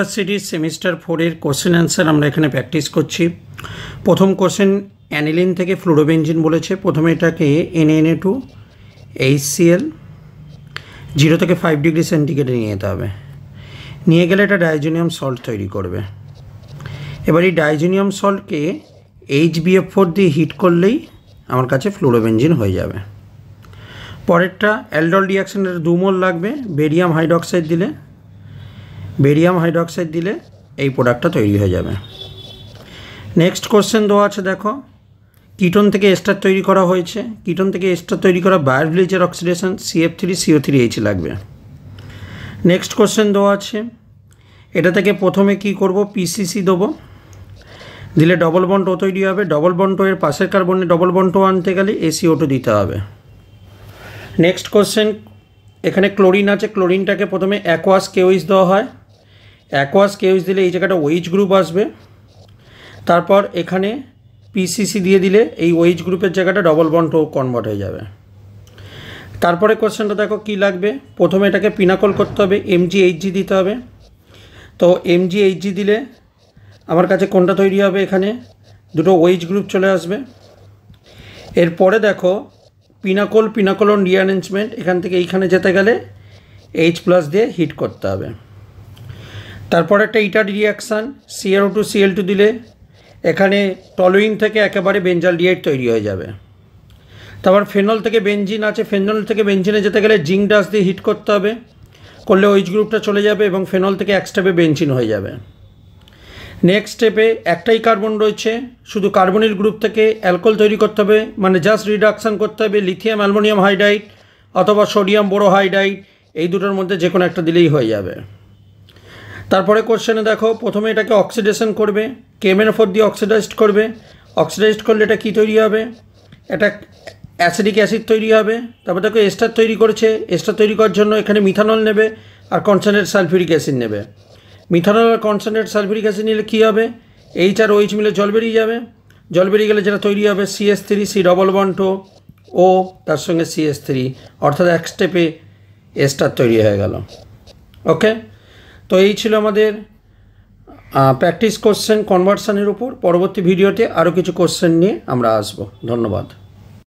ইউনিভার্সিটির সেমিস্টার 4 এর question answer আমরা এখানে প্র্যাকটিস করছি। প্রথম কোশ্চেন অ্যানিলিন থেকে ফ্লুরোবেনজিন বলেছে। প্রথমে এটাকে Na2 HCl 0 থেকে 5 ডিগ্রি সেন্টিগ্রেডে নিয়ে যেতে হবে। নিয়ে গেলে এটা ডাইজোনিয়াম সল্ট তৈরি করবে। এবার এই ডাইজোনিয়াম সল্টকে HBF4 দিয়ে হিট করলেই আমার কাছে ফ্লুরোবেনজিন হয়ে যাবে। পরেরটা অ্যালডল রিয়াকশনের 2 মোল লাগবে। বেরিয়াম হাইড্রক্সাইড দিলে এই প্রোডাক্টটা তৈরি হয়ে যাবে। নেক্সট কোশ্চেন দেওয়া আছে, দেখো কিটোন থেকে এস্টার তৈরি করা হয়েছে। কিটোন থেকে এস্টার তৈরি করা বায়োর-ব্লিচের অক্সিডেশন CF3CO3H লাগবে। নেক্সট কোশ্চেন দেওয়া আছে, এটা থেকে প্রথমে কি করব, PCC দেবো, দিলে ডবল বন্ড ও তৈরি হবে। ডবল বন্ড এর পাশের কার্বনে ডবল বন্ড আনতে গেলে ACO2 দিতে হবে। নেক্সট কোশ্চেন, এখানে ক্লোরিন আছে। ক্লোরিনটাকে প্রথমে অ্যাকোয়াস কেওইস দেওয়া হয়। অ্যাকোয়াস কেওইস দিলে এই জায়গাটা OH গ্রুপ আসবে। তারপর এখানে PCC দিয়ে দিলে এই OH গ্রুপের জায়গাটা ডবল বন্ড ও কনভার্ট হয়ে যাবে। তারপরে কোশ্চেনটা দেখো কি লাগবে, প্রথমে এটাকে পিনাকল করতে হবে, MgHg দিতে হবে। তো MgHg দিলে আমার কাছে কোনটা তৈরি হবে, এখানে দুটো OH গ্রুপ চলে আসবে। এরপরে দেখো পিনাকোলন রিঅ্যারেঞ্জমেন্ট, এখান থেকে এইখানে যেতে গেলে H+ দিয়ে হিট করতে হবে। তারপর একটা ইটার রিয়াকশান, CrO2 Cl2 দিলে এখানে টলুইন থেকে একেবারে বেঞ্জালডিহাইড তৈরি হয়ে যাবে। তারপর ফেনল থেকে বেনজিন আছে। ফেনল থেকে বেনজিনে যেতে গেলে জিঙ্ক ডাস্ট দিয়ে হিট করতে হবে, করলে OH গ্রুপটা চলে যাবে এবং ফেনল থেকে এক স্টেপে বেনজিন হয়ে যাবে। নেক্সট স্টেপে একটাই কার্বন রয়েছে, শুধু কার্বনিল গ্রুপ থেকে অ্যালকোহল তৈরি করতে হবে, মানে জাস্ট রিডাকশান করতে হবে লিথিয়াম অ্যালুমিনিয়াম হাইড্রাইড অথবা সোডিয়াম বোরোহাইড্রাইড, এই দুটোর মধ্যে যে কোনো একটা দিলেই হয়ে যাবে। তারপরে কোশ্চেনে দেখো, প্রথমে এটাকে অক্সিডেশন করবে, KMnO4 দিয়ে অক্সিডাইজড করবে। অক্সিডাইজড করলে এটা কী তৈরি হবে, এটা অ্যাসিডিক অ্যাসিড তৈরি হবে। তারপর দেখো এস্টার তৈরি করেছে। এস্টার তৈরি করার জন্য এখানে মিথানল নেবে আর কনসেন্ট্রেট সালফিউরিক অ্যাসিড নেবে। মিথানল আর কনসেন্ট্রেট সালফিউরিক অ্যাসিড নিলে কী হবে, H আর OH মিলে জল বেরিয়ে যাবে। জল বেরিয়ে গেলে যেটা তৈরি হবে CH3C ডবল বন্ড ও তার সঙ্গে CH3, অর্থাৎ এক স্টেপে এস্টার তৈরি হয়ে গেল। ওকে, তো এই ছিল আমাদের প্র্যাকটিস কোশ্চেন কনভার্সানের উপর। পরবর্তী ভিডিওতে আরও কিছু কোশ্চেন নিয়ে আমরা আসব। ধন্যবাদ।